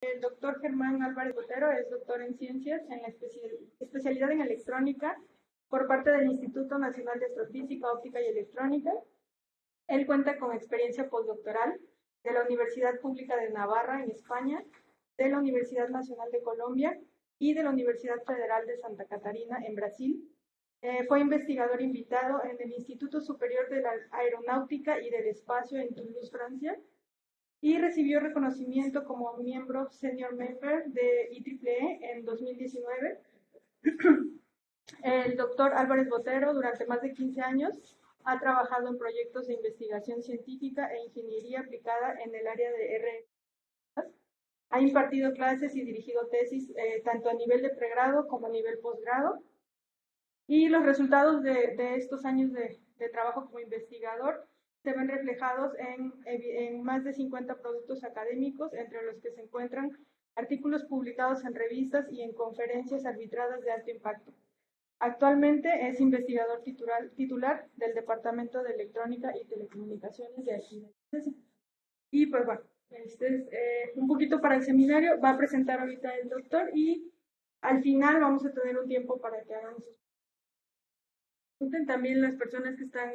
El doctor Germán Álvarez Botero es doctor en ciencias en la especialidad en electrónica por parte del Instituto Nacional de Astrofísica, Óptica y Electrónica. Él cuenta con experiencia postdoctoral de la Universidad Pública de Navarra en España, de la Universidad Nacional de Colombia y de la Universidad Federal de Santa Catarina en Brasil. Fue investigador invitado en el Instituto Superior de la Aeronáutica y del Espacio en Toulouse, Francia, y recibió reconocimiento como miembro senior member de IEEE en 2019. El doctor Álvarez Botero durante más de 15 años ha trabajado en proyectos de investigación científica e ingeniería aplicada en el área de R. Ha impartido clases y dirigido tesis tanto a nivel de pregrado como a nivel posgrado. Y los resultados de estos años de trabajo como investigador se ven reflejados en más de 50 productos académicos, entre los que se encuentran artículos publicados en revistas y en conferencias arbitradas de alto impacto. Actualmente es investigador titular del Departamento de Electrónica y Telecomunicaciones de aquí. Y pues bueno, este es un poquito para el seminario. Va a presentar ahorita el doctor y al final vamos a tener un tiempo para que hagamos sus preguntas. También las personas que están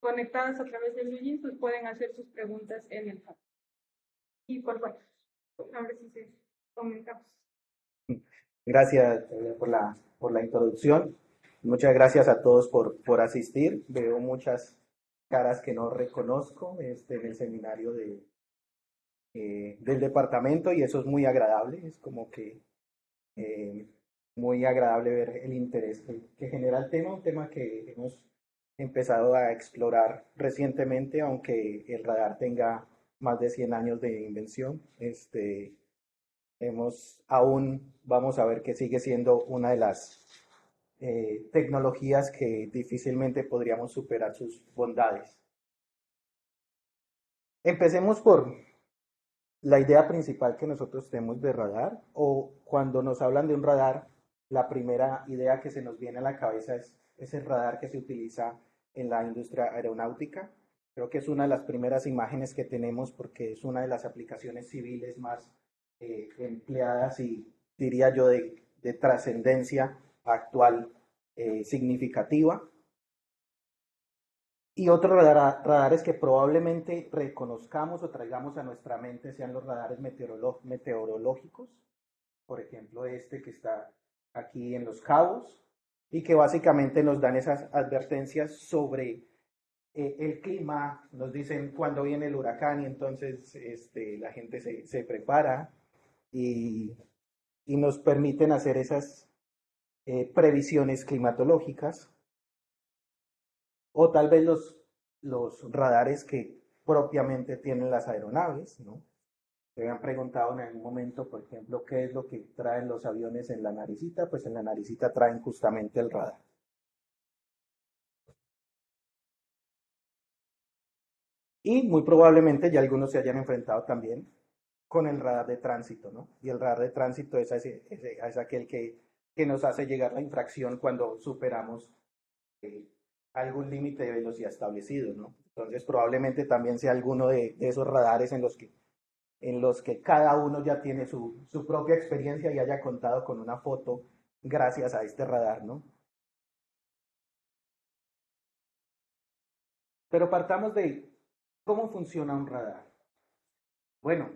conectadas a través del link pues pueden hacer sus preguntas en el chat. Y por favor, ahora sí se comentamos. Gracias por la introducción. Muchas gracias a todos por asistir. Veo muchas caras que no reconozco en el seminario del departamento y eso es muy agradable. Es como que muy agradable ver el interés que genera el tema, un tema que hemos empezado a explorar recientemente, aunque el radar tenga más de 100 años de invención. Aún vamos a ver que sigue siendo una de las tecnologías que difícilmente podríamos superar sus bondades. Empecemos por la idea principal que nosotros tenemos de radar, o cuando nos hablan de un radar, la primera idea que se nos viene a la cabeza es el radar que se utiliza en la industria aeronáutica. Creo que es una de las primeras imágenes que tenemos porque es una de las aplicaciones civiles más empleadas y diría yo de trascendencia actual significativa. Y otros radares que probablemente reconozcamos o traigamos a nuestra mente sean los radares meteorológicos, por ejemplo este que está aquí en Los Cabos, y que básicamente nos dan esas advertencias sobre el clima, nos dicen cuándo viene el huracán y entonces la gente se prepara y nos permiten hacer esas previsiones climatológicas. O tal vez los radares que propiamente tienen las aeronaves, ¿no? Se han preguntado en algún momento, por ejemplo, qué es lo que traen los aviones en la naricita. Pues en la naricita traen justamente el radar. Y muy probablemente ya algunos se hayan enfrentado también con el radar de tránsito, ¿no? Y el radar de tránsito es aquel que nos hace llegar la infracción cuando superamos algún límite de velocidad establecido, ¿no? Entonces probablemente también sea alguno de esos radares en los que cada uno ya tiene su propia experiencia y haya contado con una foto gracias a este radar, ¿no? Pero partamos de cómo funciona un radar. Bueno,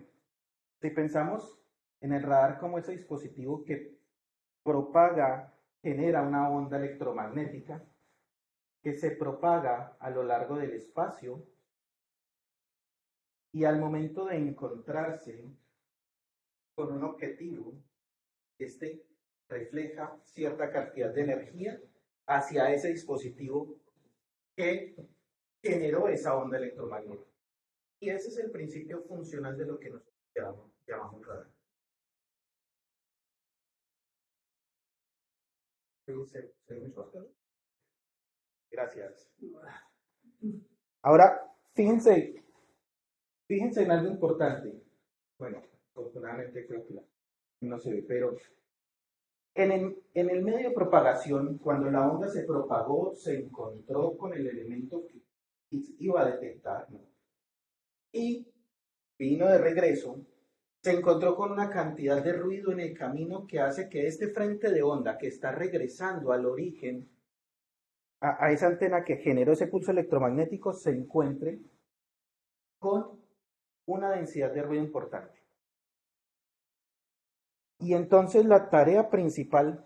si pensamos en el radar como ese dispositivo que genera una onda electromagnética que se propaga a lo largo del espacio y al momento de encontrarse con un objetivo, este refleja cierta cantidad de energía hacia ese dispositivo que generó esa onda electromagnética. Y ese es el principio funcional de lo que nosotros llamamos radar. Gracias. Ahora, fíjense en algo importante. Bueno, afortunadamente creo que no se ve, pero en el medio de propagación, cuando la onda se propagó, se encontró con el elemento que iba a detectar, ¿no? Y vino de regreso se encontró con una cantidad de ruido en el camino que hace que este frente de onda que está regresando al origen, a esa antena que generó ese pulso electromagnético, se encuentre con una densidad de ruido importante. Y entonces la tarea principal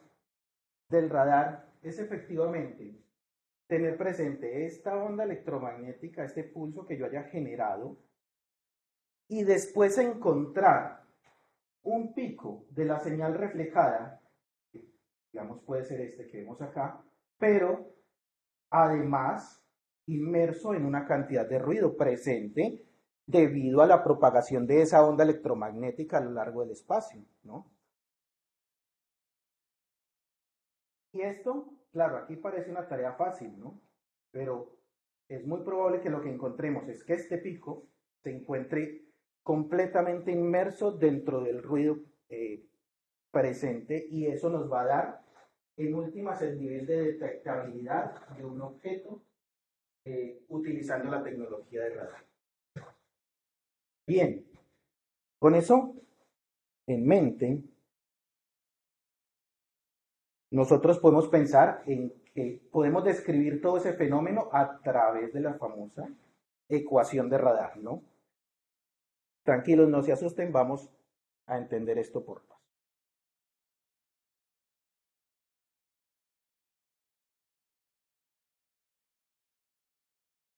del radar es efectivamente tener presente esta onda electromagnética, este pulso que yo haya generado, y después encontrar un pico de la señal reflejada, que digamos puede ser este que vemos acá, pero además inmerso en una cantidad de ruido presente debido a la propagación de esa onda electromagnética a lo largo del espacio, ¿no? Y esto, claro, aquí parece una tarea fácil, ¿no? Pero es muy probable que lo que encontremos es que este pico se encuentre completamente inmerso dentro del ruido presente y eso nos va a dar, en últimas, el nivel de detectabilidad de un objeto utilizando la tecnología de radar. Bien, con eso en mente, nosotros podemos pensar en que podemos describir todo ese fenómeno a través de la famosa ecuación de radar, ¿no? Tranquilos, no se asusten, vamos a entender esto por paso.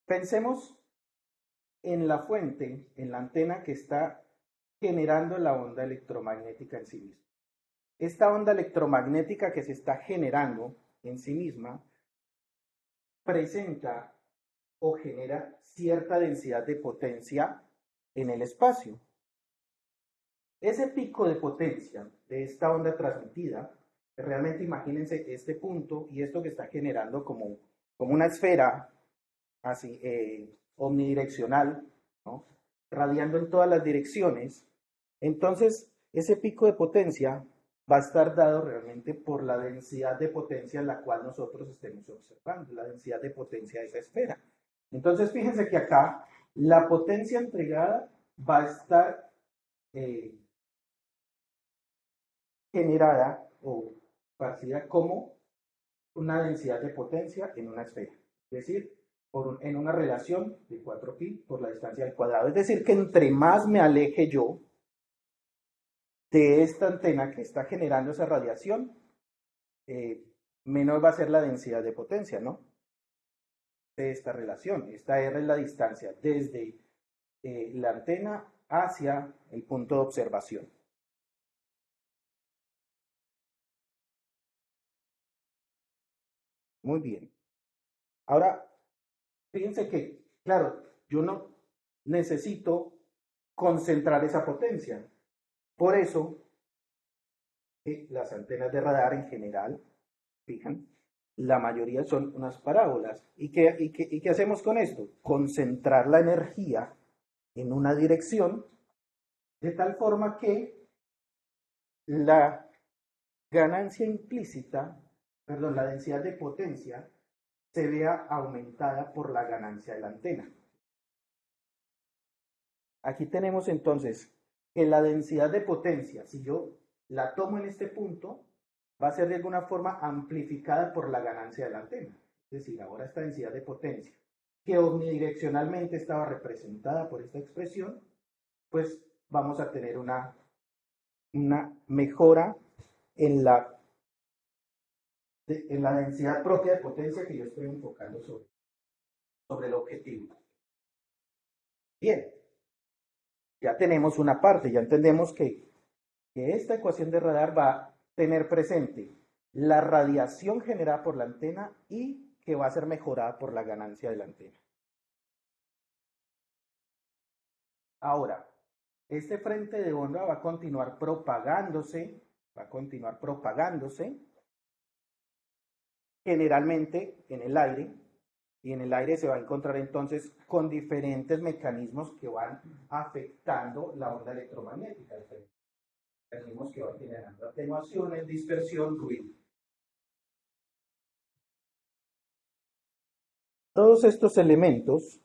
Pensemos en la fuente, en la antena que está generando la onda electromagnética en sí misma. Esta onda electromagnética que se está generando en sí misma presenta o genera cierta densidad de potencia en el espacio. Ese pico de potencia de esta onda transmitida, realmente imagínense este punto y esto que está generando como una esfera así omnidireccional, ¿no? Radiando en todas las direcciones. Entonces, ese pico de potencia va a estar dado realmente por la densidad de potencia en la cual nosotros estemos observando, la densidad de potencia de esa esfera. Entonces, fíjense que acá la potencia entregada va a estar generada o parecida como una densidad de potencia en una esfera. Es decir, en una relación de 4pi por la distancia al cuadrado. Es decir, que entre más me aleje yo de esta antena que está generando esa radiación, menor va a ser la densidad de potencia, ¿no? De esta relación. Esta R es la distancia desde la antena hacia el punto de observación. Muy bien. Ahora, fíjense que, claro, yo no necesito concentrar esa potencia. Por eso, las antenas de radar en general, fijan, la mayoría son unas parábolas. ¿Y qué hacemos con esto? Concentrar la energía en una dirección de tal forma que la ganancia implícita, perdón, la densidad de potencia se vea aumentada por la ganancia de la antena. Aquí tenemos entonces que la densidad de potencia, si yo la tomo en este punto, va a ser de alguna forma amplificada por la ganancia de la antena. Es decir, ahora esta densidad de potencia, que omnidireccionalmente estaba representada por esta expresión, pues vamos a tener una mejora en la densidad propia de potencia que yo estoy enfocando sobre el objetivo. Bien, ya tenemos una parte, ya entendemos que esta ecuación de radar va a tener presente la radiación generada por la antena y que va a ser mejorada por la ganancia de la antena. Ahora, este frente de onda va a continuar propagándose, generalmente en el aire, y en el aire se va a encontrar entonces con diferentes mecanismos que van afectando la onda electromagnética, mecanismos que van generando atenuaciones, dispersión, ruido. Todos estos elementos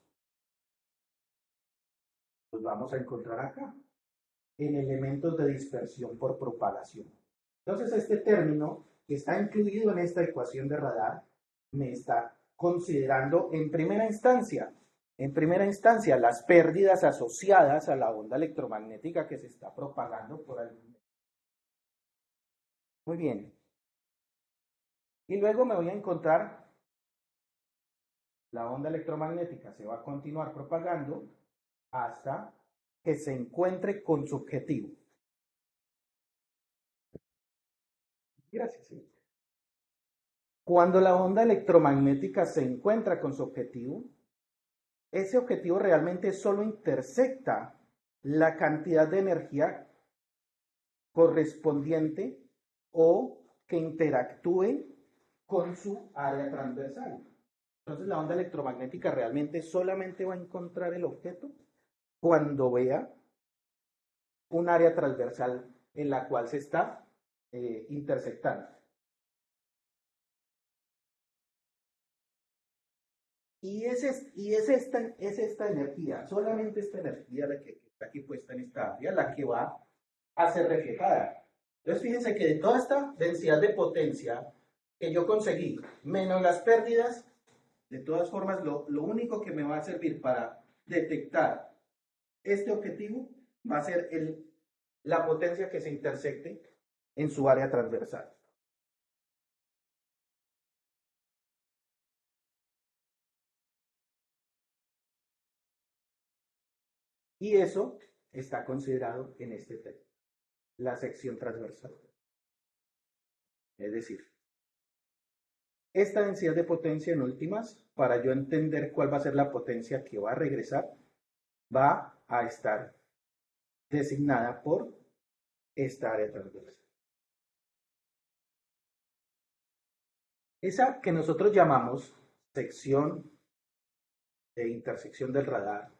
los vamos a encontrar acá. en elementos de dispersión por propagación. Entonces, este término que está incluido en esta ecuación de radar me está considerando en primera instancia, las pérdidas asociadas a la onda electromagnética que se está propagando por algún medio. Muy bien. Y luego me voy a encontrar la onda electromagnética se va a continuar propagando hasta que se encuentre con su objetivo. Gracias. Cuando la onda electromagnética se encuentra con su objetivo, ese objetivo realmente solo intersecta la cantidad de energía correspondiente o que interactúe con su área transversal. Entonces la onda electromagnética realmente solamente va a encontrar el objeto cuando vea un área transversal en la cual se está intersectando. Y es esta energía, solamente esta energía la que está aquí puesta en esta área, la que va a ser reflejada. Entonces fíjense que de toda esta densidad de potencia que yo conseguí, menos las pérdidas, de todas formas, lo único que me va a servir para detectar este objetivo va a ser la potencia que se intersecte en su área transversal. Y eso está considerado en este tema, la sección transversal. Es decir, esta densidad de potencia en últimas, para yo entender cuál va a ser la potencia que va a regresar, va a estar designada por esta área transversal. Esa que nosotros llamamos sección de intersección del radar,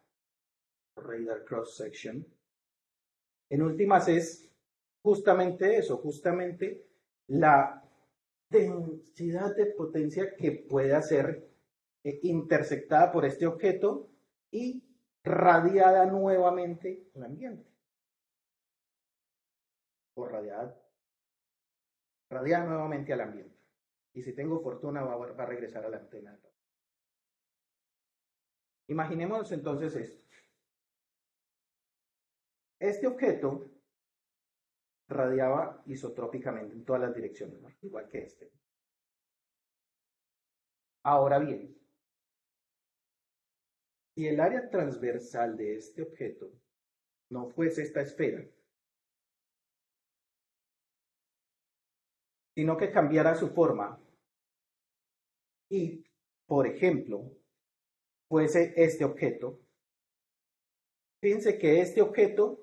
radar cross section, en últimas es justamente eso, justamente la densidad de potencia que pueda ser intersectada por este objeto y radiada nuevamente al ambiente. O radiada nuevamente al ambiente. Y si tengo fortuna va a regresar a la antena. Imaginemos entonces esto. Este objeto radiaba isotrópicamente en todas las direcciones, ¿no? Igual que este. Ahora bien, si el área transversal de este objeto no fuese esta esfera, sino que cambiara su forma y, por ejemplo, fuese este objeto, fíjense que este objeto,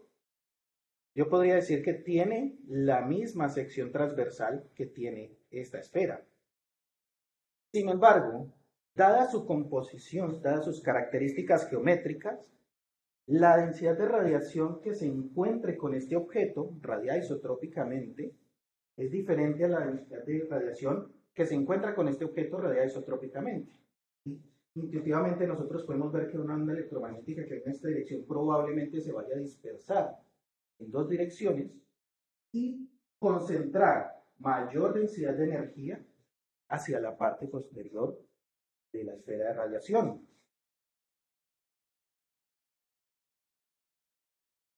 yo podría decir que tiene la misma sección transversal que tiene esta esfera. Sin embargo, dada su composición, dadas sus características geométricas, la densidad de radiación que se encuentre con este objeto, radiada isotrópicamente, es diferente a la densidad de radiación que se encuentra con este objeto radiada isotrópicamente. Y intuitivamente nosotros podemos ver que una onda electromagnética que en esta dirección probablemente se vaya a dispersar en dos direcciones y concentrar mayor densidad de energía hacia la parte posterior de la esfera de radiación.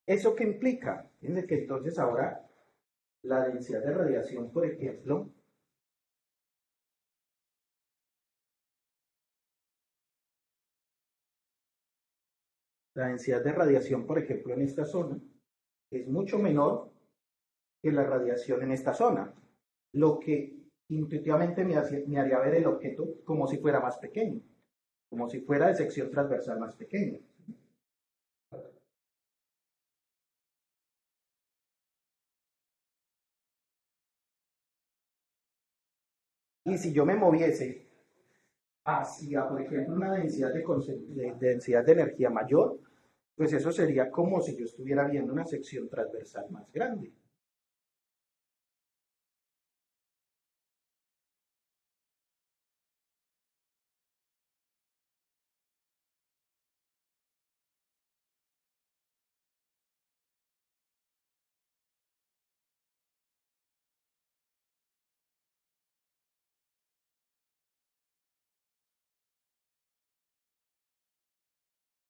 ¿Eso qué implica? Fíjense que entonces ahora la densidad de radiación, por ejemplo, en esta zona es mucho menor que la radiación en esta zona, lo que intuitivamente me haría ver el objeto como si fuera más pequeño, como si fuera de sección transversal más pequeña. Y si yo me moviese hacia, por ejemplo, una densidad densidad de energía mayor, pues eso sería como si yo estuviera viendo una sección transversal más grande.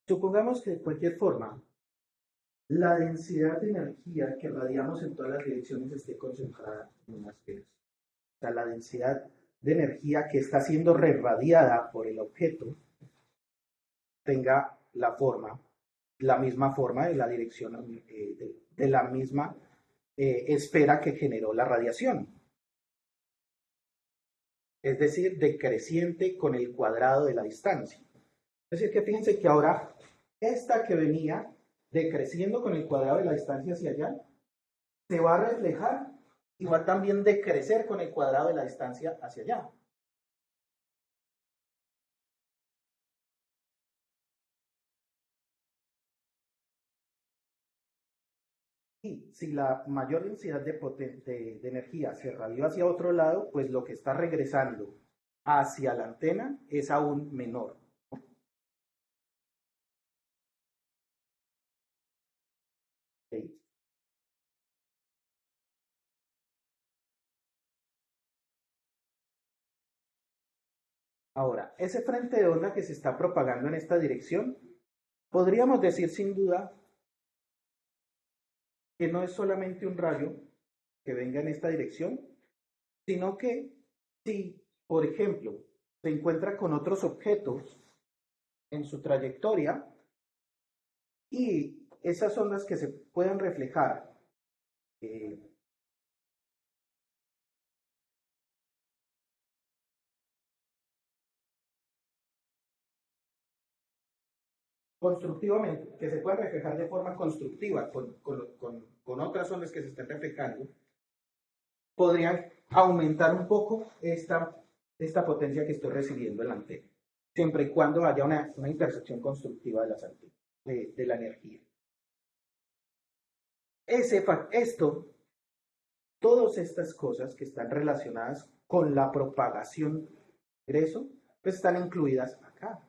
Supongamos que de cualquier forma, la densidad de energía que radiamos en todas las direcciones esté concentrada en una esfera. O sea, la densidad de energía que está siendo rerradiada por el objeto tenga la misma forma de la dirección de la misma esfera que generó la radiación. Es decir, decreciente con el cuadrado de la distancia. Es decir, que fíjense que ahora esta que venía decreciendo con el cuadrado de la distancia hacia allá, se va a reflejar y va también decrecer con el cuadrado de la distancia hacia allá. Y si la mayor densidad de energía se radió hacia otro lado, pues lo que está regresando hacia la antena es aún menor. ¿Sí? Ahora, ese frente de onda que se está propagando en esta dirección, podríamos decir sin duda que no es solamente un rayo que venga en esta dirección, sino que si, por ejemplo, se encuentra con otros objetos en su trayectoria y esas ondas que se pueden reflejar eh, constructivamente, que se pueden reflejar de forma constructiva con otras ondas que se estén reflejando, podrían aumentar un poco esta potencia que estoy recibiendo en la antena, siempre y cuando haya una intersección constructiva de las antenas, de la energía. Todas estas cosas que están relacionadas con la propagación de ingreso, pues están incluidas acá,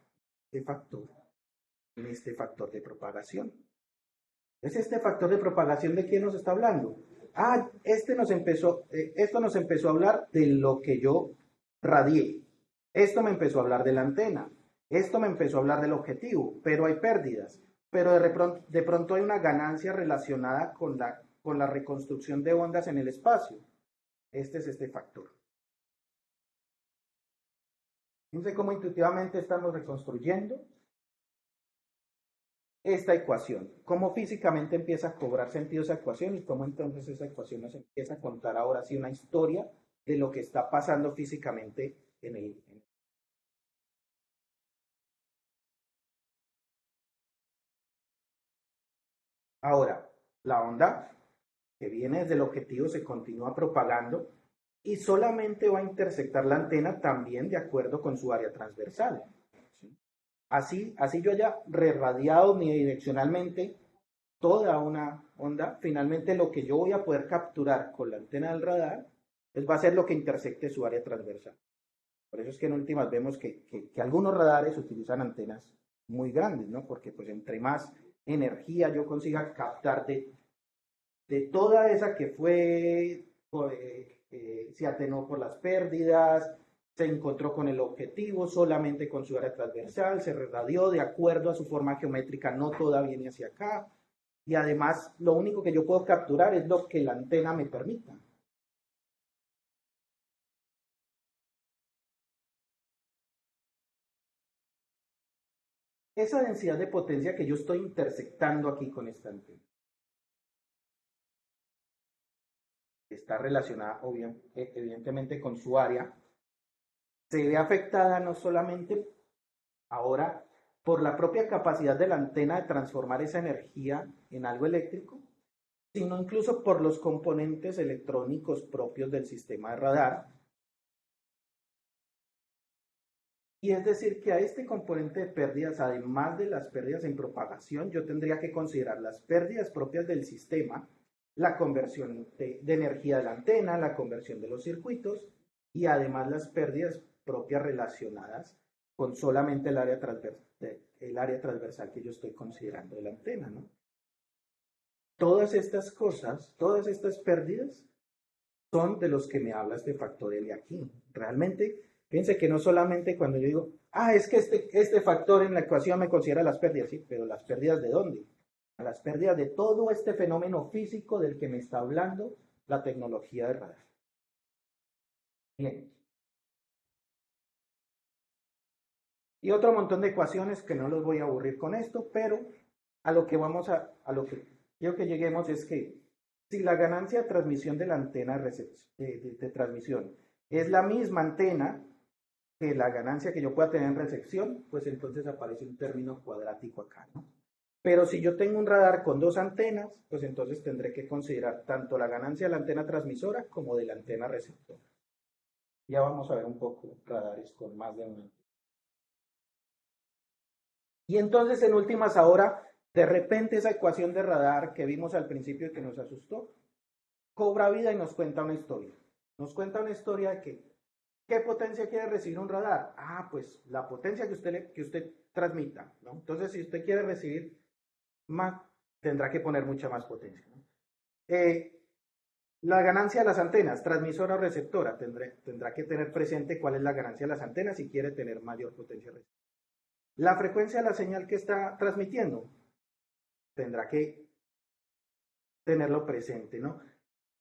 en este factor de propagación. ¿Es este factor de propagación de quién nos está hablando? Ah, esto nos empezó a hablar de lo que yo radié. Esto me empezó a hablar de la antena. Esto me empezó a hablar del objetivo, pero hay pérdidas. Pero de pronto hay una ganancia relacionada con la reconstrucción de ondas en el espacio. Este es este factor. Fíjense cómo intuitivamente estamos reconstruyendo esta ecuación. Cómo físicamente empieza a cobrar sentido esa ecuación y cómo entonces esa ecuación nos empieza a contar ahora sí una historia de lo que está pasando físicamente en el. Ahora, la onda que viene desde el objetivo se continúa propagando y solamente va a intersectar la antena también de acuerdo con su área transversal. ¿Sí? Así yo haya rerradiado unidireccionalmente toda una onda, finalmente lo que yo voy a poder capturar con la antena del radar pues va a ser lo que intersecte su área transversal. Por eso es que en últimas vemos que algunos radares utilizan antenas muy grandes, ¿no? Porque pues entre más energía yo consiga captar de toda esa que fue, se atenuó por las pérdidas, se encontró con el objetivo solamente con su área transversal, se radió de acuerdo a su forma geométrica, no toda viene hacia acá, y además lo único que yo puedo capturar es lo que la antena me permita. Esa densidad de potencia que yo estoy intersectando aquí con esta antena está relacionada evidentemente con su área, se ve afectada no solamente ahora por la propia capacidad de la antena de transformar esa energía en algo eléctrico, sino incluso por los componentes electrónicos propios del sistema de radar. Y es decir, que a este componente de pérdidas, además de las pérdidas en propagación, yo tendría que considerar las pérdidas propias del sistema, la conversión de energía de la antena, la conversión de los circuitos y además las pérdidas propias relacionadas con solamente el área transversal que yo estoy considerando de la antena, ¿no? Todas estas cosas, todas estas pérdidas son de los que me habla este factor L aquí. Realmente Fíjense que no solamente cuando yo digo, es que este factor en la ecuación me considera las pérdidas, sí, pero ¿las pérdidas de dónde? A las pérdidas de todo este fenómeno físico del que me está hablando la tecnología de radar. Bien. Y otro montón de ecuaciones que no los voy a aburrir con esto, pero a lo que quiero que lleguemos es que si la ganancia de transmisión de la antena de transmisión es la misma antena que la ganancia que yo pueda tener en recepción, pues entonces aparece un término cuadrático acá, ¿no? Pero si yo tengo un radar con dos antenas, pues entonces tendré que considerar tanto la ganancia de la antena transmisora como de la antena receptora. Ya vamos a ver un poco radares con más de una antena. Y entonces en últimas ahora, de repente esa ecuación de radar que vimos al principio y que nos asustó, cobra vida y nos cuenta una historia. Nos cuenta una historia de que, ¿qué potencia quiere recibir un radar? Pues la potencia que usted transmita, ¿no? Entonces si usted quiere recibir más, tendrá que poner mucha más potencia, ¿no? La ganancia de las antenas, transmisora o receptora, tendrá que tener presente cuál es la ganancia de las antenas si quiere tener mayor potencia receptora. La frecuencia de la señal que está transmitiendo, tendrá que tenerlo presente, ¿no?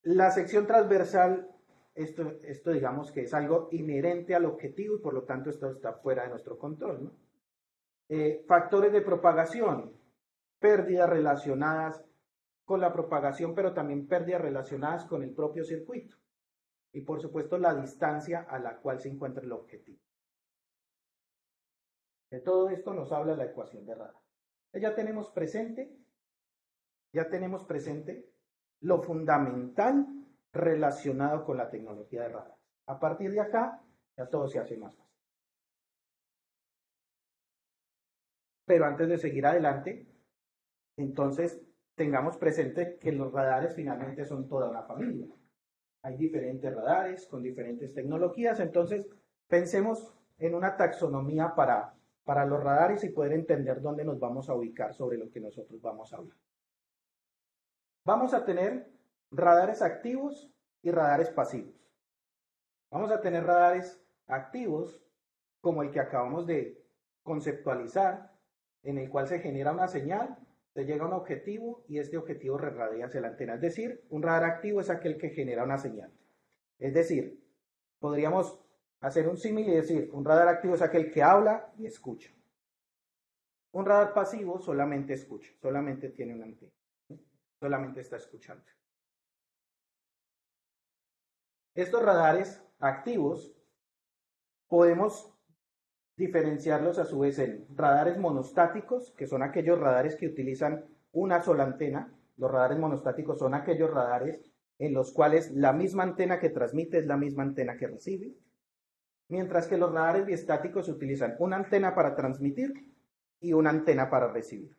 La sección transversal, esto digamos que es algo inherente al objetivo y por lo tanto esto está fuera de nuestro control, ¿no? Factores de propagación, pérdidas relacionadas con la propagación, pero también pérdidas relacionadas con el propio circuito. Y por supuesto la distancia a la cual se encuentra el objetivo. De todo esto nos habla la ecuación de radar. Ya tenemos presente lo fundamental relacionado con la tecnología de radar. A partir de acá, ya todo se hace más fácil. Pero antes de seguir adelante, entonces tengamos presente que los radares finalmente son toda una familia. Hay diferentes radares con diferentes tecnologías, entonces pensemos en una taxonomía para los radares y poder entender dónde nos vamos a ubicar sobre lo que nosotros vamos a hablar. Vamos a tener radares activos y radares pasivos. Vamos a tener radares activos como el que acabamos de conceptualizar, en el cual se genera una señal, se llega a un objetivo y este objetivo redradia hacia la antena. Es decir, un radar activo es aquel que genera una señal. Es decir, podríamos hacer un símil y decir, un radar activo es aquel que habla y escucha. Un radar pasivo solamente escucha, solamente tiene una antena, solamente está escuchando. Estos radares activos podemos diferenciarlos a su vez en radares monostáticos, que son aquellos radares que utilizan una sola antena. Los radares monostáticos son aquellos radares en los cuales la misma antena que transmite es la misma antena que recibe, mientras que los radares biestáticos utilizan una antena para transmitir y una antena para recibir.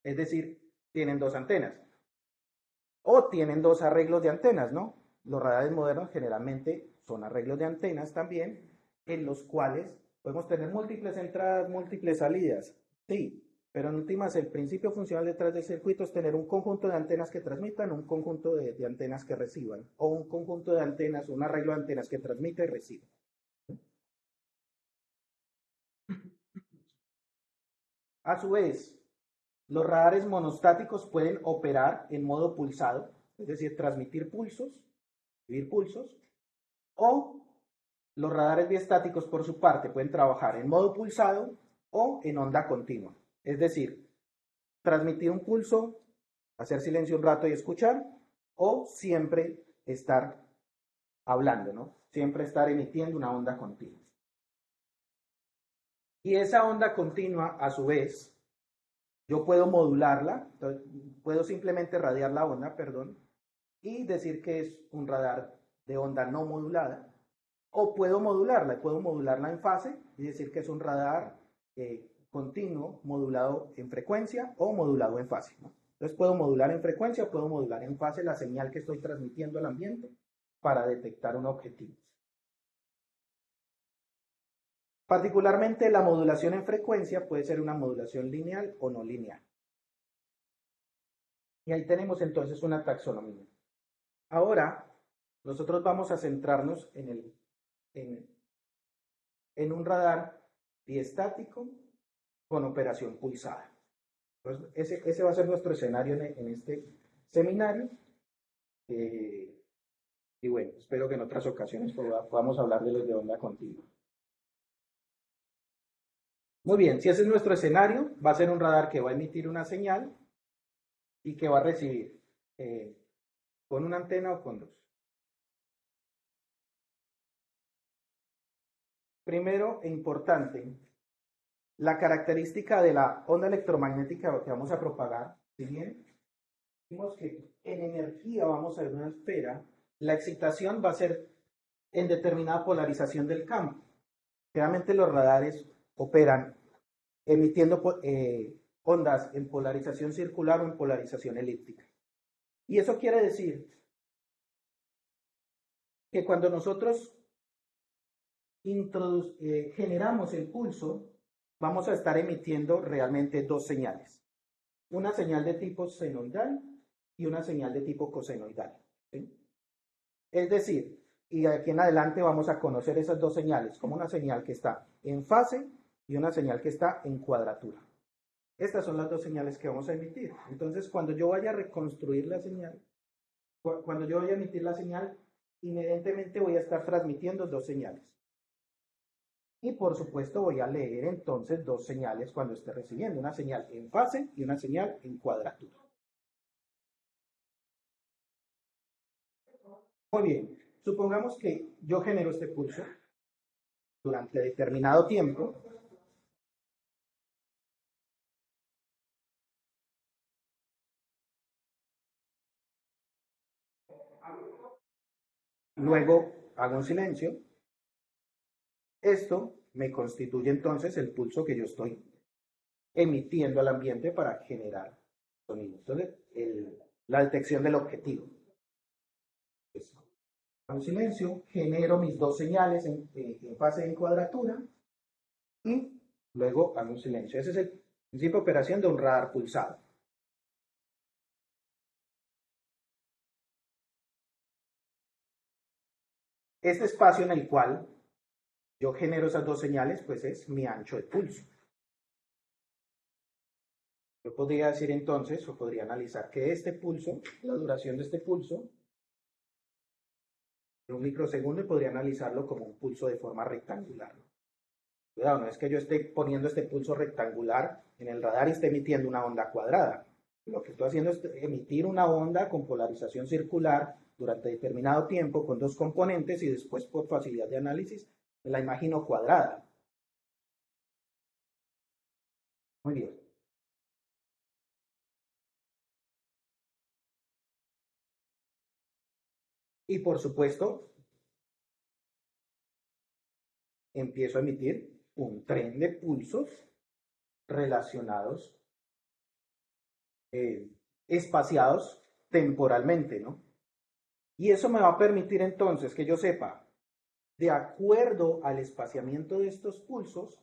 Es decir, tienen dos antenas. O tienen dos arreglos de antenas, ¿no? Los radares modernos generalmente son arreglos de antenas también, en los cuales podemos tener múltiples entradas, múltiples salidas. Sí, pero en últimas el principio funcional detrás del circuito es tener un conjunto de antenas que transmitan, un conjunto de antenas que reciban, o un conjunto de antenas, un arreglo de antenas que transmite y recibe. A su vez, los radares monostáticos pueden operar en modo pulsado, es decir, transmitir pulsos, recibir pulsos, o los radares biestáticos por su parte pueden trabajar en modo pulsado o en onda continua, es decir, transmitir un pulso, hacer silencio un rato y escuchar, o siempre estar hablando, ¿no? Siempre estar emitiendo una onda continua. Y esa onda continua, a su vez, yo puedo modularla, puedo simplemente radiar la onda, y decir que es un radar de onda no modulada, o puedo modularla en fase y decir que es un radar continuo, modulado en frecuencia o modulado en fase, ¿no? Entonces puedo modular en frecuencia o puedo modular en fase la señal que estoy transmitiendo al ambiente para detectar un objetivo. Particularmente la modulación en frecuencia puede ser una modulación lineal o no lineal. Y ahí tenemos entonces una taxonomía. Ahora nosotros vamos a centrarnos en un radar diestático con operación pulsada. Entonces, ese va a ser nuestro escenario en este seminario. Y bueno, espero que en otras ocasiones podamos hablar de los de onda continua. Muy bien, si ese es nuestro escenario, va a ser un radar que va a emitir una señal y que va a recibir con una antena o con dos. Primero e importante, la característica de la onda electromagnética que vamos a propagar, si bien vimos que en energía vamos a ver una esfera, la excitación va a ser en determinada polarización del campo. Generalmente los radares operan emitiendo ondas en polarización circular o en polarización elíptica. Y eso quiere decir que cuando nosotros generamos el pulso, vamos a estar emitiendo realmente dos señales. Una señal de tipo senoidal y una señal de tipo cosenoidal. ¿Sí? Es decir, y de aquí en adelante vamos a conocer esas dos señales como una señal que está en fase y una señal que está en cuadratura. Estas son las dos señales que vamos a emitir. Entonces, cuando yo vaya a reconstruir la señal, cuando yo vaya a emitir la señal, inherentemente voy a estar transmitiendo dos señales. Y por supuesto voy a leer entonces dos señales cuando esté recibiendo, una señal en fase y una señal en cuadratura. Muy bien, supongamos que yo genero este pulso durante determinado tiempo. Luego hago un silencio. Esto me constituye entonces el pulso que yo estoy emitiendo al ambiente para generar sonido. Entonces, la detección del objetivo. Pues, hago un silencio, genero mis dos señales en fase en cuadratura y luego hago un silencio. Ese es el principio de operación de un radar pulsado. Este espacio en el cual yo genero esas dos señales, pues es mi ancho de pulso. Yo podría decir entonces, o podría analizar que este pulso, la duración de este pulso, de un microsegundo, y podría analizarlo como un pulso de forma rectangular. Cuidado, no es que yo esté poniendo este pulso rectangular en el radar y esté emitiendo una onda cuadrada. Lo que estoy haciendo es emitir una onda con polarización circular durante determinado tiempo con dos componentes y después por facilidad de análisis me la imagino cuadrada. Muy bien. Y por supuesto, empiezo a emitir un tren de pulsos relacionados, espaciados temporalmente, ¿no? Y eso me va a permitir entonces que yo sepa, de acuerdo al espaciamiento de estos pulsos,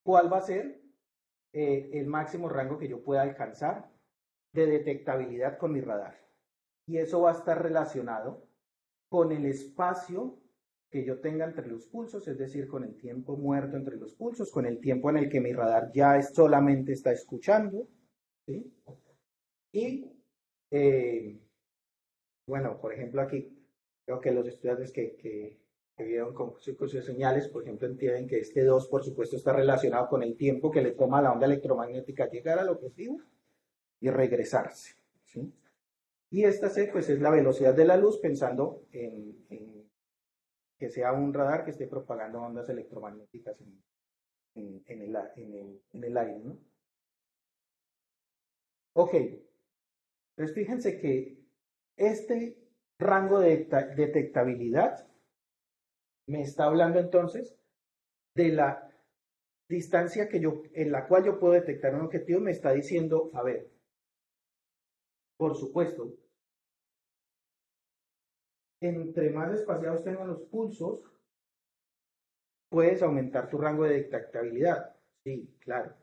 cuál va a ser el máximo rango que yo pueda alcanzar de detectabilidad con mi radar. Y eso va a estar relacionado con el espacio que yo tenga entre los pulsos, es decir, con el tiempo muerto entre los pulsos, con el tiempo en el que mi radar ya solamente está escuchando, ¿sí? Y, bueno, por ejemplo, aquí creo que los estudiantes que vieron con círculos de señales, por ejemplo, entienden que este 2, por supuesto, está relacionado con el tiempo que le toma a la onda electromagnética llegar al objetivo y regresarse, ¿sí? Y esta C, pues, es la velocidad de la luz, pensando en que sea un radar que esté propagando ondas electromagnéticas en el aire, ¿no? Ok, entonces fíjense que este rango de detectabilidad me está hablando entonces de la distancia en la cual yo puedo detectar un objetivo. Me está diciendo, a ver, por supuesto, entre más espaciados tengan los pulsos, puedes aumentar tu rango de detectabilidad. Sí, claro.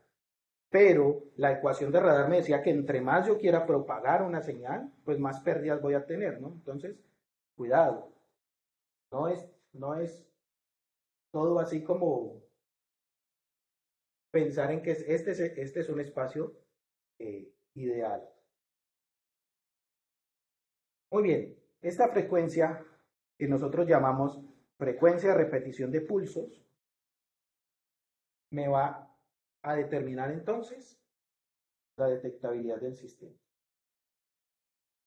Pero la ecuación de radar me decía que entre más yo quiera propagar una señal, pues más pérdidas voy a tener, ¿no? Entonces, cuidado. No es todo así como pensar en que este es un espacio ideal. Muy bien, esta frecuencia que nosotros llamamos frecuencia de repetición de pulsos me va a determinar entonces la detectabilidad del sistema.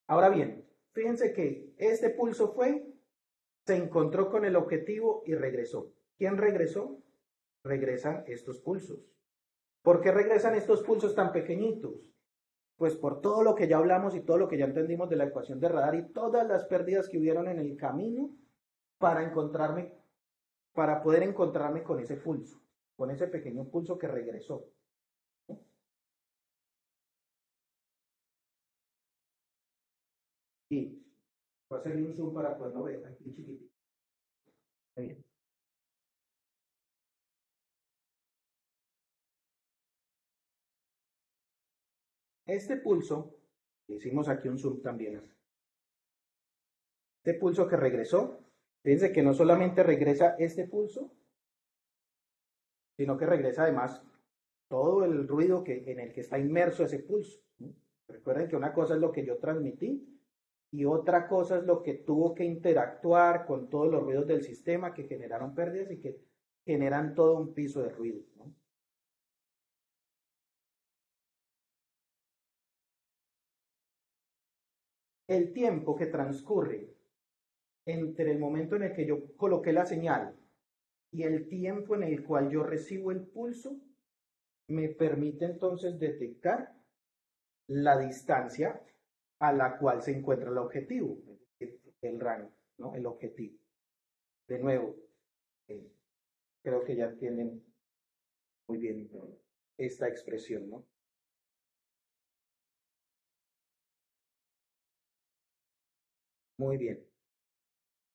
Ahora bien, fíjense que este pulso se encontró con el objetivo y regresó. ¿Quién regresó? Regresan estos pulsos. ¿Por qué regresan estos pulsos tan pequeñitos? Pues por todo lo que ya hablamos y todo lo que ya entendimos de la ecuación de radar y todas las pérdidas que hubieron en el camino para poder encontrarme con ese pulso, con ese pequeño pulso que regresó. Y voy a hacerle un zoom para poderlo ver aquí chiquitito. Muy bien. Este pulso, hicimos aquí un zoom también. Este pulso que regresó, fíjense que no solamente regresa este pulso, sino que regresa además todo el ruido en el que está inmerso ese pulso. Recuerden que una cosa es lo que yo transmití y otra cosa es lo que tuvo que interactuar con todos los ruidos del sistema que generaron pérdidas y que generan todo un piso de ruido, ¿no? El tiempo que transcurre entre el momento en el que yo coloqué la señal y el tiempo en el cual yo recibo el pulso me permite entonces detectar la distancia a la cual se encuentra el objetivo, el rango, ¿no? El objetivo. De nuevo, creo que ya entienden muy bien esta expresión, ¿no? Muy bien.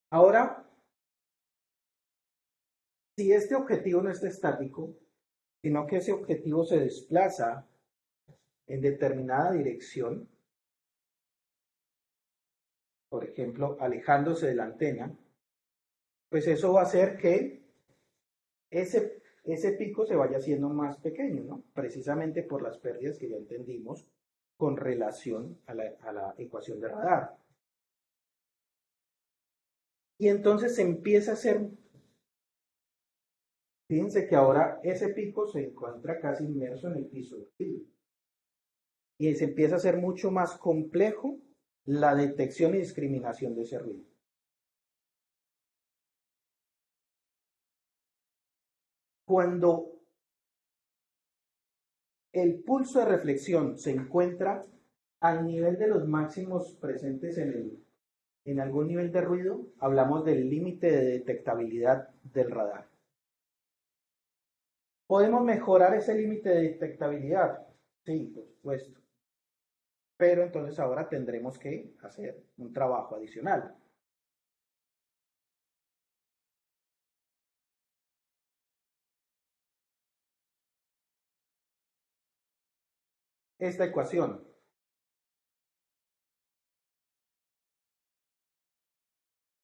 Ahora, si este objetivo no está estático, sino que ese objetivo se desplaza en determinada dirección, por ejemplo, alejándose de la antena, pues eso va a hacer que ese pico se vaya haciendo más pequeño, ¿no? Precisamente por las pérdidas que ya entendimos con relación a la ecuación de radar. Y entonces se empieza a hacer, fíjense que ahora ese pico se encuentra casi inmerso en el piso del filo. Y se empieza a hacer mucho más complejo la detección y discriminación de ese ruido. Cuando el pulso de reflexión se encuentra al nivel de los máximos presentes en algún nivel de ruido, hablamos del límite de detectabilidad del radar. ¿Podemos mejorar ese límite de detectabilidad? Sí, por supuesto. Pero entonces ahora tendremos que hacer un trabajo adicional. Esta ecuación.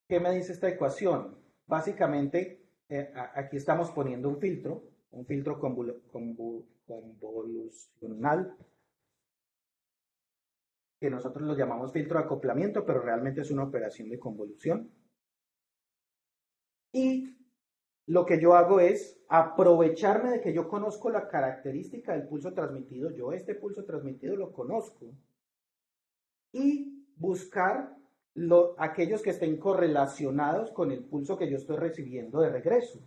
¿Qué me dice esta ecuación? Básicamente, aquí estamos poniendo un filtro convolucional, que nosotros lo llamamos filtro de acoplamiento, pero realmente es una operación de convolución. Y lo que yo hago es aprovecharme de que yo conozco la característica del pulso transmitido, yo este pulso transmitido lo conozco, y buscar aquellos que estén correlacionados con el pulso que yo estoy recibiendo de regreso.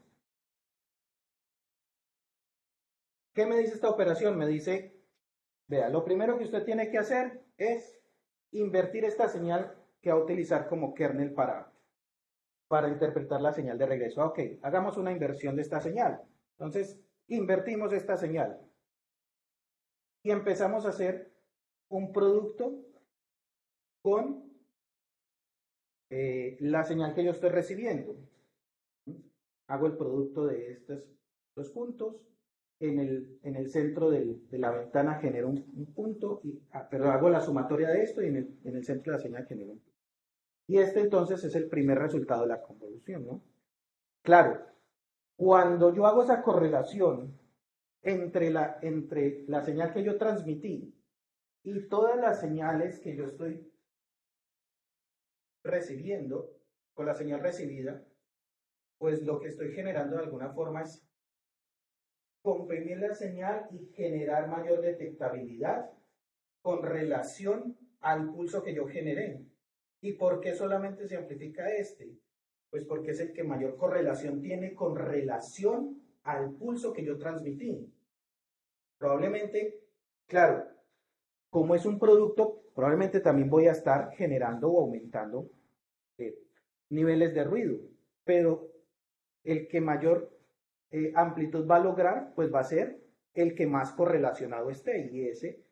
¿Qué me dice esta operación? Me dice, vea, lo primero que usted tiene que hacer es invertir esta señal que va a utilizar como kernel para interpretar la señal de regreso. Ok, hagamos una inversión de esta señal. Entonces, invertimos esta señal y empezamos a hacer un producto con la señal que yo estoy recibiendo. Hago el producto de estos dos puntos. En el centro de la ventana genero un punto, pero hago la sumatoria de esto y en el centro de la señal genero un punto. Y este entonces es el primer resultado de la convolución, ¿no? Claro, cuando yo hago esa correlación entre la señal que yo transmití y todas las señales que yo estoy recibiendo, con la señal recibida, pues lo que estoy generando de alguna forma es comprimir la señal y generar mayor detectabilidad con relación al pulso que yo generé. ¿Y por qué solamente se amplifica este? Pues porque es el que mayor correlación tiene con relación al pulso que yo transmití. Probablemente, claro, como es un producto, probablemente también voy a estar generando o aumentando niveles de ruido, pero el que mayor amplitud va a lograr, pues va a ser el que más correlacionado esté, y ese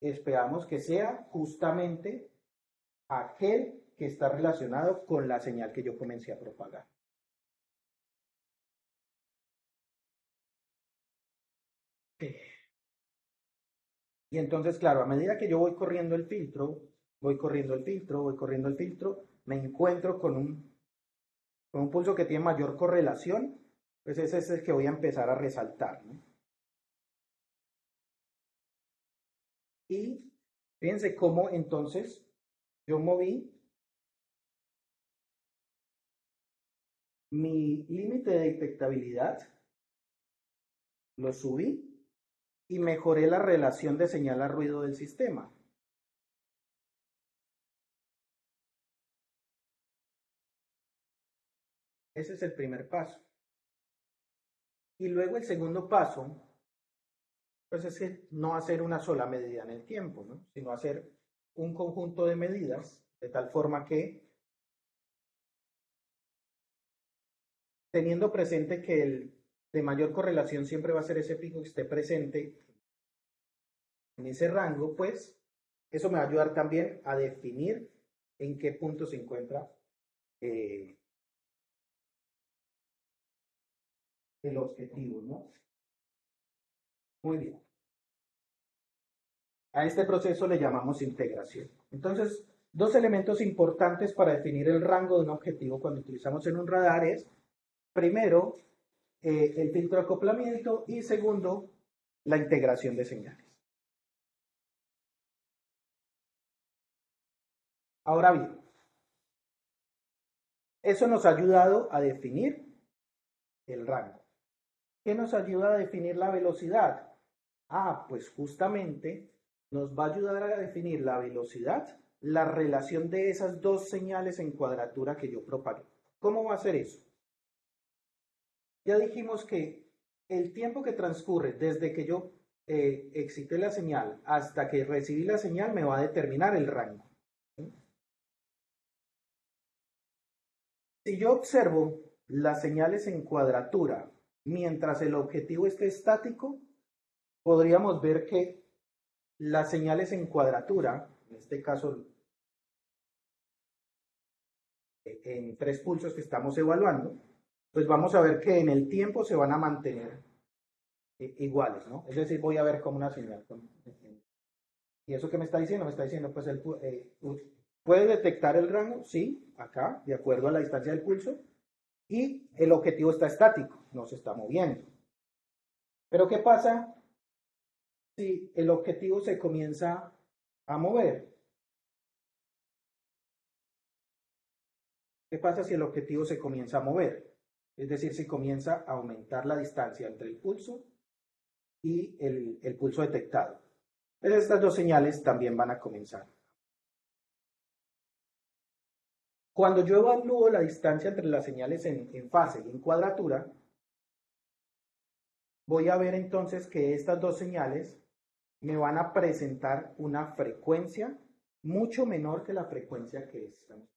esperamos que sea justamente aquel que está relacionado con la señal que yo comencé a propagar. Y entonces, claro, a medida que yo voy corriendo el filtro, voy corriendo el filtro, me encuentro con un pulso que tiene mayor correlación, pues ese es el que voy a empezar a resaltar, ¿no? Y fíjense cómo entonces yo moví mi límite de detectabilidad, lo subí y mejoré la relación de señal a ruido del sistema. Ese es el primer paso. Y luego el segundo paso, pues es que no hacer una sola medida en el tiempo, ¿no? Sino hacer un conjunto de medidas de tal forma que, teniendo presente que el de mayor correlación siempre va a ser ese pico que esté presente en ese rango, pues eso me va a ayudar también a definir en qué punto se encuentra el objetivo, ¿no? Muy bien. A este proceso le llamamos integración. Entonces, dos elementos importantes para definir el rango de un objetivo cuando utilizamos en un radar es, primero, el filtro de acoplamiento y segundo, la integración de señales. Ahora bien, eso nos ha ayudado a definir el rango. ¿Qué nos ayuda a definir la velocidad? Ah, pues justamente nos va a ayudar a definir la velocidad, la relación de esas dos señales en cuadratura que yo propagué. ¿Cómo va a ser eso? Ya dijimos que el tiempo que transcurre desde que yo excité la señal hasta que recibí la señal me va a determinar el rango. Si yo observo las señales en cuadratura mientras el objetivo esté estático, podríamos ver que las señales en cuadratura, en este caso en 3 pulsos que estamos evaluando, pues vamos a ver que en el tiempo se van a mantener iguales, ¿no? Es decir, voy a ver como una señal. ¿Y eso qué me está diciendo? Me está diciendo, pues, ¿puede detectar el rango? Sí, acá, de acuerdo a la distancia del pulso. Y el objetivo está estático, no se está moviendo. Pero ¿qué pasa si el objetivo se comienza a mover? ¿Qué pasa si el objetivo se comienza a mover? Es decir, si comienza a aumentar la distancia entre el pulso y el pulso detectado. Entonces, estas dos señales también van a comenzar. Cuando yo evalúo la distancia entre las señales en fase y en cuadratura, voy a ver entonces que estas dos señales me van a presentar una frecuencia mucho menor que la frecuencia que estamos.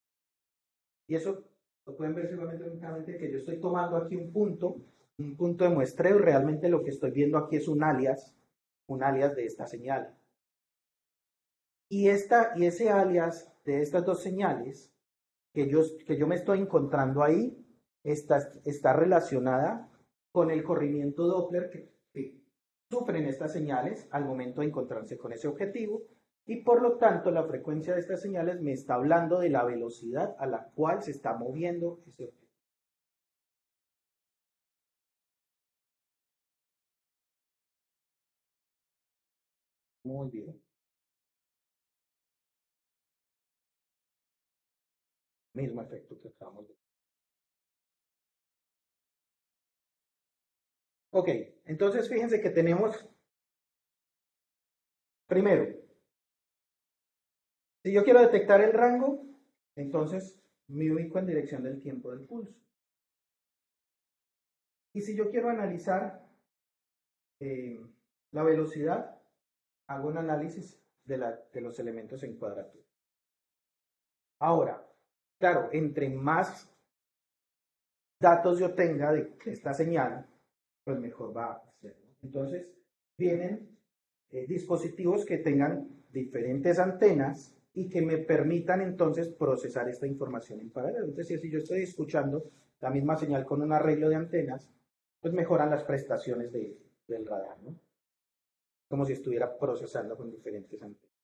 Y eso lo pueden ver seguramente que yo estoy tomando aquí un punto de muestreo, y realmente lo que estoy viendo aquí es un alias de esta señal. Y ese alias de estas dos señales que yo me estoy encontrando ahí está relacionada con el corrimiento Doppler que sufren estas señales al momento de encontrarse con ese objetivo, Y por lo tanto, la frecuencia de estas señales me está hablando de la velocidad a la cual se está moviendo ese objeto. Muy bien. Mismo efecto que acabamos de ver. Ok, entonces fíjense que tenemos, primero, si yo quiero detectar el rango, entonces me ubico en dirección del tiempo del pulso. Y si yo quiero analizar la velocidad, hago un análisis de los elementos en cuadratura. Ahora, claro, entre más datos yo tenga de esta señal, pues mejor va a ser. Entonces, vienen dispositivos que tengan diferentes antenas y que me permitan entonces procesar esta información en paralelo. Entonces, si yo estoy escuchando la misma señal con un arreglo de antenas, pues mejoran las prestaciones del radar, ¿no? Como si estuviera procesando con diferentes antenas.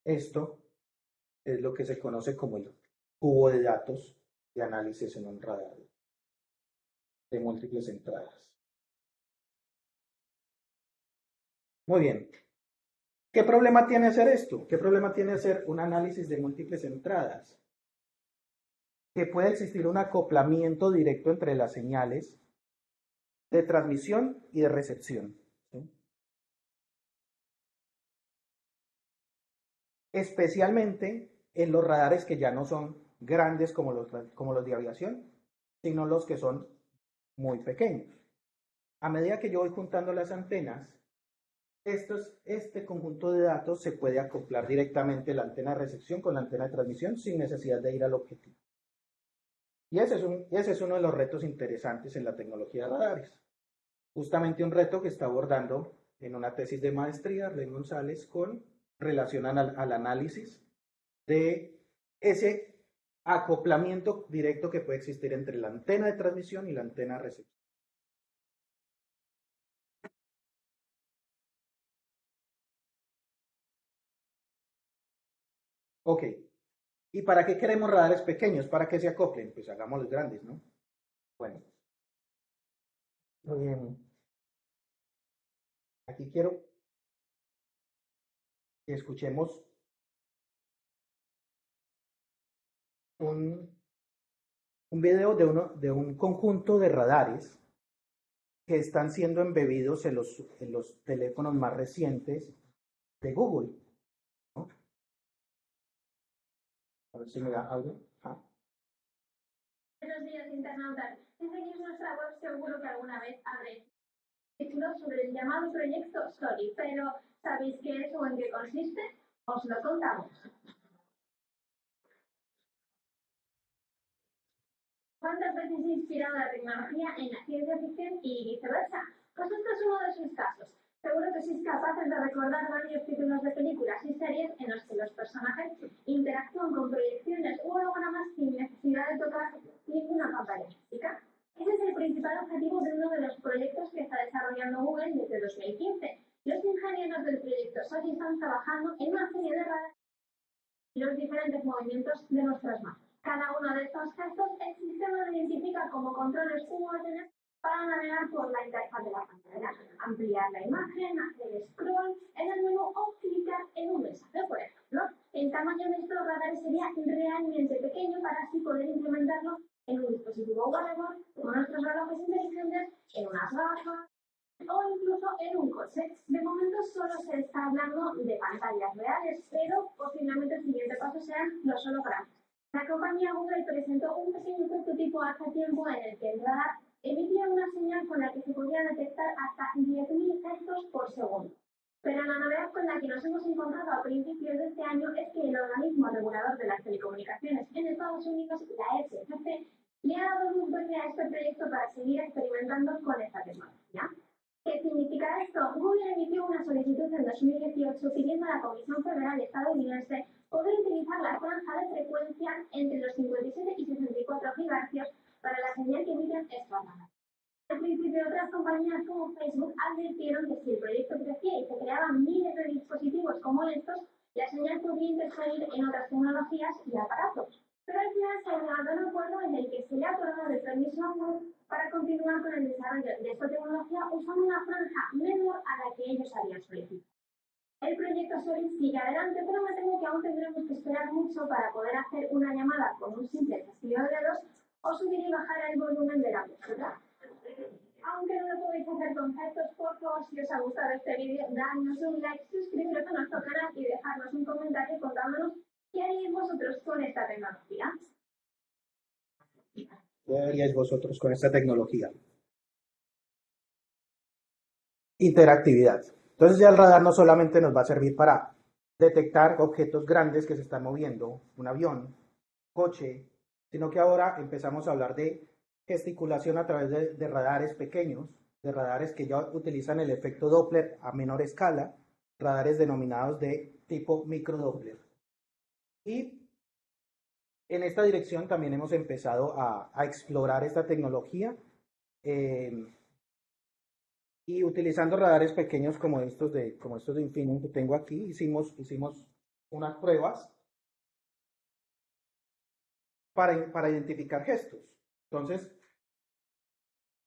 Esto es lo que se conoce como el cubo de datos de análisis en un radar de múltiples entradas. Muy bien. ¿Qué problema tiene hacer esto? ¿Qué problema tiene hacer un análisis de múltiples entradas? Que puede existir un acoplamiento directo entre las señales de transmisión y de recepción, ¿sí? Especialmente en los radares que ya no son grandes como los de aviación, sino los que son muy pequeños. A medida que yo voy juntando las antenas, este conjunto de datos se puede acoplar directamente la antena de recepción con la antena de transmisión sin necesidad de ir al objetivo. Y ese es uno de los retos interesantes en la tecnología de radares. Justamente un reto que está abordando en una tesis de maestría Rey González con relación al análisis de ese acoplamiento directo que puede existir entre la antena de transmisión y la antena de recepción. Ok, ¿y para qué queremos radares pequeños? ¿Para que se acoplen? Pues hagámoslos grandes, ¿no? Bueno, aquí quiero que escuchemos un video de un conjunto de radares que están siendo embebidos en los teléfonos más recientes de Google, ¿no? A ver si me da algo. Ah. Buenos días, internautas. Si seguís nuestra web, seguro que alguna vez habréis títulos sobre el llamado proyecto SORI, pero ¿sabéis qué es o en qué consiste? Os lo contamos. ¿Cuántas veces se ha inspirado la tecnología en la ciencia ficción y viceversa? Pues este es uno de sus casos. Seguro que sois capaces de recordar varios títulos de películas y series en los que los personajes interactúan con proyecciones u hologramas sin necesidad de tocar ninguna pantalla física. Ese es el principal objetivo de uno de los proyectos que está desarrollando Google desde 2015. Los ingenieros del proyecto SORI están trabajando en una serie de radares y los diferentes movimientos de nuestras manos. Cada uno de estos gestos el sistema lo identifica como controles u órdenes para navegar por la interfaz de la pantalla, ampliar la imagen, hacer scroll en el menú o clicar en un mensaje, por ejemplo. El tamaño de estos radares sería realmente pequeño para así poder implementarlo en un dispositivo wearable, como nuestros relojes inteligentes, en unas gafas o incluso en un coche. De momento solo se está hablando de pantallas reales, pero posiblemente el siguiente paso sean los hologramas. La compañía Google presentó un pequeño prototipo hace tiempo en el que el radar emitía una señal con la que se podía detectar hasta 10.000 gestos por segundo. Pero la novedad con la que nos hemos encontrado a principios de este año es que el organismo regulador de las telecomunicaciones en Estados Unidos, la FCC, le ha dado luz verde a este proyecto para seguir experimentando con esta tecnología. ¿Qué significa esto? Google emitió una solicitud en 2018 pidiendo a la Comisión Federal estadounidense poder utilizar la franja de frecuencia entre los 57 y 64 GHz para la señal que emiten estos radares. Al principio, otras compañías como como Facebook advirtieron que si el proyecto crecía y se creaban miles de dispositivos como estos, la señal podría interferir en otras tecnologías y aparatos. Pero al final se ha llegado a un acuerdo en el que se le ha otorgado el permiso a Google para continuar con el desarrollo de esta tecnología usando una franja menor a la que ellos habían solicitado. El proyecto Solid sigue adelante, pero me temo que aún tendremos que esperar mucho para poder hacer una llamada con un simple chasquido de dedos o subir y bajar el volumen de la música. Aunque no lo podéis hacer con gestos, por favor, si os ha gustado este vídeo, dadnos un like, suscribiros a nuestro canal y dejarnos un comentario contándonos qué haréis vosotros con esta tecnología. ¿Qué haríais vosotros con esta tecnología? Interactividad. Entonces ya el radar no solamente nos va a servir para detectar objetos grandes que se están moviendo, un avión, coche, sino que ahora empezamos a hablar de gesticulación a través de radares pequeños, de radares que ya utilizan el efecto Doppler a menor escala, radares denominados de tipo microdoppler. Y en esta dirección también hemos empezado a explorar esta tecnología y utilizando radares pequeños como estos de Infineon que tengo aquí, hicimos unas pruebas para identificar gestos. Entonces,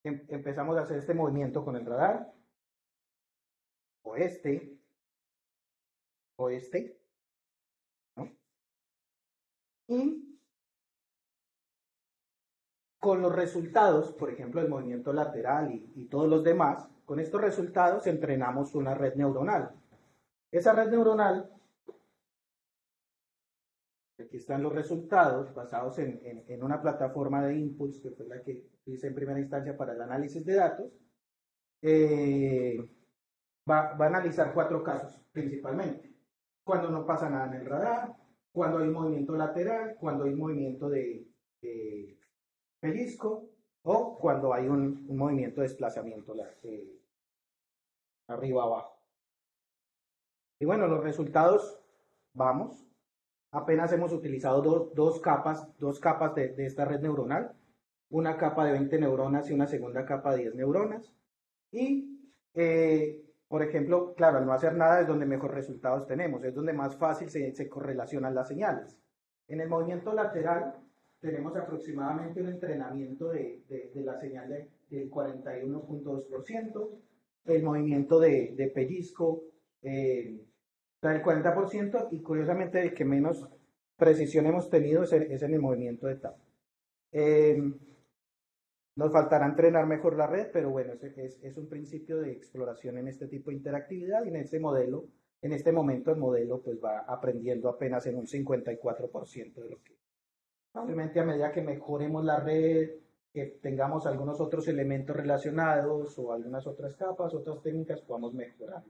empezamos a hacer este movimiento con el radar, o este, ¿no? Y con los resultados, por ejemplo, el movimiento lateral y todos los demás, con estos resultados entrenamos una red neuronal. Esa red neuronal, aquí están los resultados basados en una plataforma de Impulse, que fue la que hice en primera instancia para el análisis de datos. Va a analizar 4 casos principalmente. Cuando no pasa nada en el radar, cuando hay movimiento lateral, cuando hay movimiento de pellizco o cuando hay un movimiento de desplazamiento arriba abajo. Y bueno, los resultados, vamos. Apenas hemos utilizado dos capas de esta red neuronal, una capa de 20 neuronas y una segunda capa de 10 neuronas. Y, por ejemplo, claro, al no hacer nada es donde mejor resultados tenemos, es donde más fácil se correlacionan las señales. En el movimiento lateral tenemos aproximadamente un entrenamiento de la señal del 41.2%, el movimiento de pellizco del 40%, y curiosamente el que menos precisión hemos tenido es en el movimiento de tapa. Nos faltará entrenar mejor la red, pero bueno, es un principio de exploración en este tipo de interactividad, y en este modelo, en este momento el modelo pues va aprendiendo apenas en un 54% de lo que. Probablemente a medida que mejoremos la red, que tengamos algunos otros elementos relacionados o algunas otras capas, otras técnicas, podamos mejorar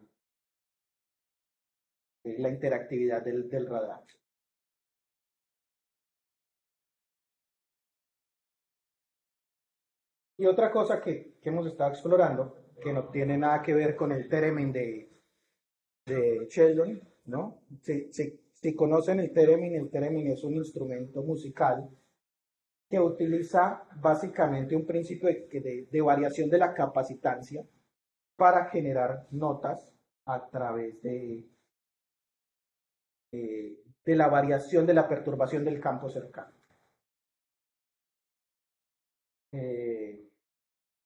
la interactividad del radar. Y otra cosa que hemos estado explorando, que no tiene nada que ver con el theremin de Sheldon, ¿no? Si conocen el theremin es un instrumento musical que utiliza básicamente un principio de variación de la capacitancia para generar notas a través de la variación de la perturbación del campo cercano.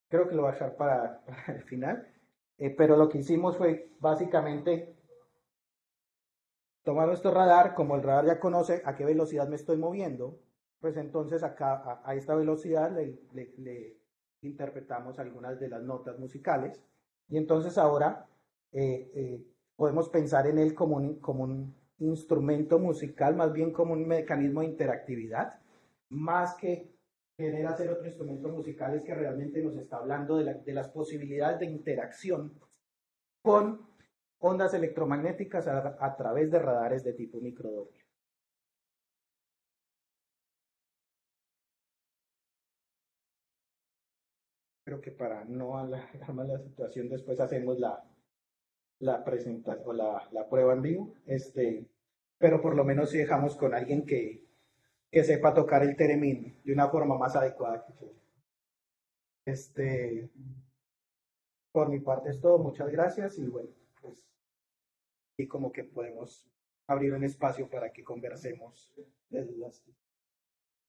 Creo que lo voy a dejar para el final, pero lo que hicimos fue básicamente tomar nuestro radar, como el radar ya conoce a qué velocidad me estoy moviendo, pues entonces acá a esta velocidad le interpretamos algunas de las notas musicales, y entonces ahora podemos pensar en él como un instrumento musical, más bien como un mecanismo de interactividad, más que querer hacer otro instrumento musical, es que realmente nos está hablando de las posibilidades de interacción con ondas electromagnéticas a través de radares de tipo microdoppler. Creo que para no alargar más la situación, después hacemos la presentación o la prueba en vivo, pero por lo menos si dejamos con alguien que sepa tocar el theremin de una forma más adecuada que yo. Por mi parte es todo, muchas gracias y bueno, pues y como que podemos abrir un espacio para que conversemos de dudas.